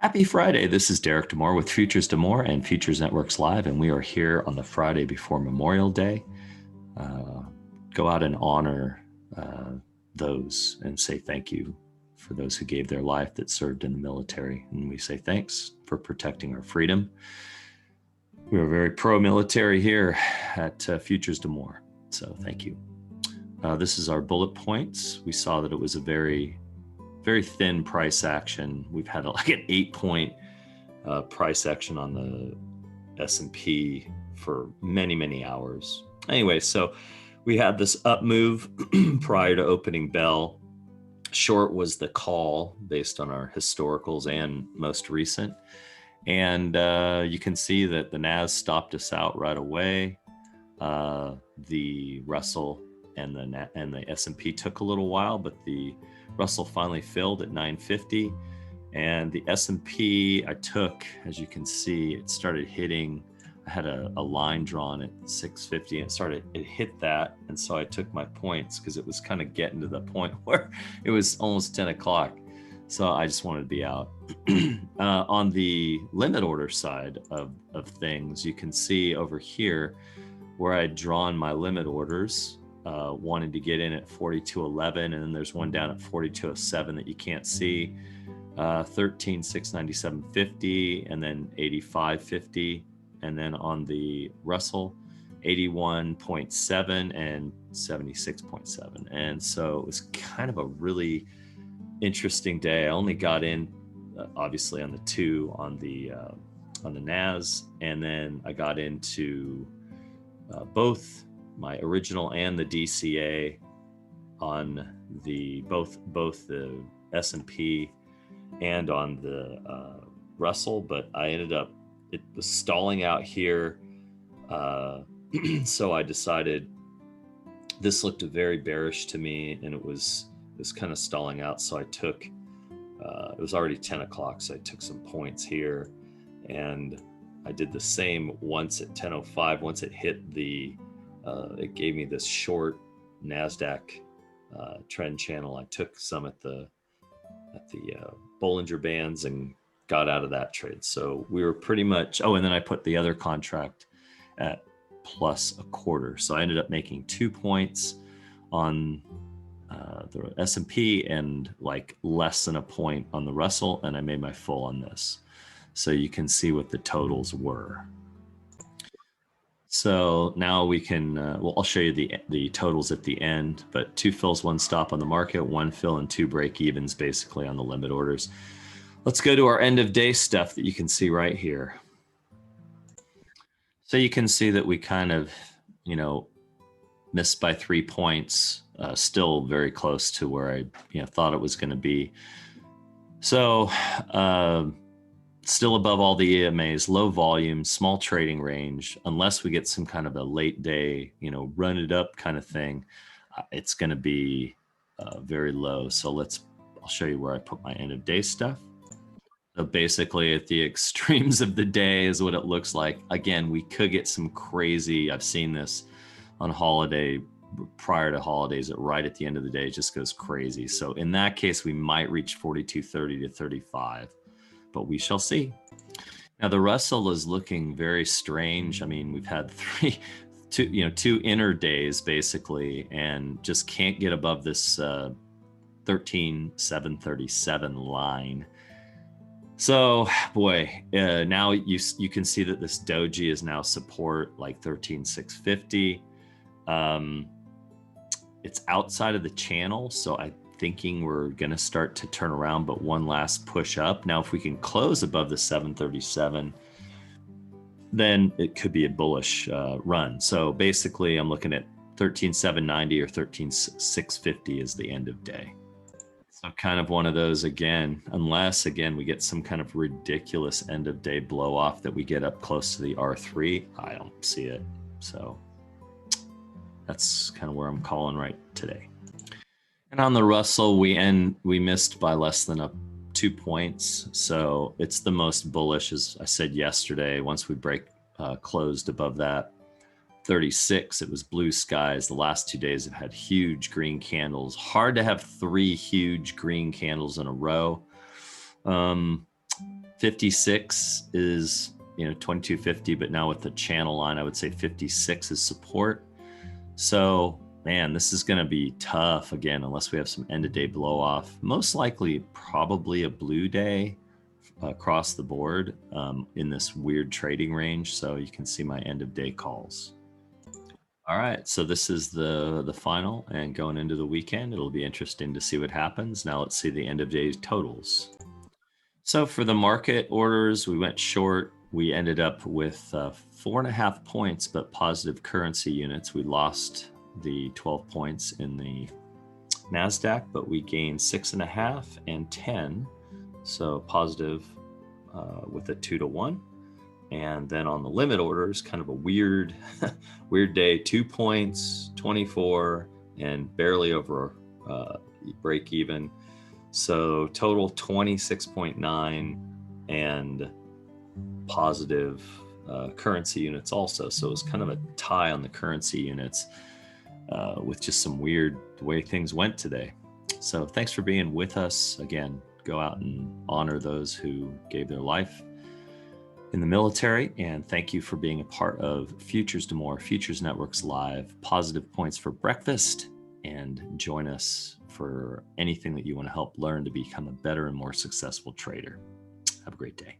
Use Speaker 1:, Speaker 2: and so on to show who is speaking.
Speaker 1: Happy Friday. This is Derek Demore with Futures Demore and Futures Networks Live, and we are here on the Friday before Memorial Day. Go out and honor those and say thank you for those who gave their life that served in the military. And we say thanks for protecting our freedom. We are very pro-military here at Futures Demore, so thank you. This is our bullet points. We saw that it was a very thin price action. We've had like an 8-point price action on the S&P for many hours. Anyway, so we had this up move prior to opening bell. Short was the call based on our historicals and most recent. And you can see that the Nas stopped us out right away. The Russell and the S&P took a little while, but the Russell finally filled at 950, and the S&P I took, as you can see, it started hitting. I had a line drawn at 650, and it hit that, and so I took my points because it was kind of getting to the point where it was almost 10 o'clock. So I just wanted to be out. On the limit order side of things, you can see over here where I'd drawn my limit orders. Wanted to get in at 42.11, and then there's one down at 42.07 that you can't see. 13,697.50, and then 85.50, and then on the Russell 81.7 and 76.7. And so it was kind of a really interesting day. I only got in obviously on the 2 on the Nas, and then I got into both my original and the DCA on the both the S&P and on the Russell, but I ended up, it was stalling out here. So I decided this looked very bearish to me, and it was kind of stalling out. So I took, it was already 10 o'clock. So I took some points here, and I did the same once at 10:05. Once it hit the, it gave me this short NASDAQ trend channel. I took some at the Bollinger Bands and got out of that trade. So we were pretty much, and then I put the other contract at +1/4. So I ended up making 2 points on the S&P and like less than a point on the Russell, and I made my full on this. So you can see what the totals were. So now we can, well, I'll show you the totals at the end, but 2 fills, 1 stop on the market, 1 fill, and 2 break evens basically on the limit orders. Let's go to our end of day stuff that you can see right here. So you can see that we kind of, missed by 3 points, still very close to where I thought it was going to be. So still above all the EMAs, low volume, small trading range. Unless we get some kind of a late day, run it up kind of thing, it's going to be very low. So I'll show you where I put my end of day stuff. So basically at the extremes of the day is what it looks like. Again, we could get some crazy, I've seen this on holiday, prior to holidays, right at the end of the day, it just goes crazy. So in that case, we might reach 42.30 to 35. But we shall see. Now the Russell is looking very strange. I mean, we've had two inner days basically, and just can't get above this 13,737 line. So boy, now you can see that this doji is now support like 13,650. It's outside of the channel, so I'm thinking we're going to start to turn around, but one last push up. Now, if we can close above the 737, then it could be a bullish run. So basically, I'm looking at 13,790 or 13,650 is the end of day. So kind of one of those again, unless again we get some kind of ridiculous end of day blow off that we get up close to the R3. I don't see it. So that's kind of where I'm calling right today. And on the Russell, we missed by less than 2 points. So it's the most bullish, as I said yesterday. Once we closed above that 36, it was blue skies. The last 2 days have had huge green candles. Hard to have 3 huge green candles in a row. 56 is, 2250, but now with the channel line, I would say 56 is support. So, man, this is going to be tough again, unless we have some end of day blow off. Most likely, probably a blue day across the board in this weird trading range. So you can see my end of day calls. All right, so this is the final, and going into the weekend, it'll be interesting to see what happens. Now let's see the end of day totals. So for the market orders, we went short. We ended up with 4.5 points, but positive currency units. We lost the 12 points in the NASDAQ, but we gained 6.5 and 10. So positive with a 2-to-1. And then on the limit orders, kind of a weird, weird day, 2 points, 24, and barely over break even. So total 26.9 and positive currency units also. So it was kind of a tie on the currency units with just some weird the way things went today. So thanks for being with us. Again, go out and honor those who gave their life in the military, and thank you for being a part of Futures to More, Futures Networks Live, Positive Points for Breakfast, and join us for anything that you want to help learn to become a better and more successful trader. Have a great day.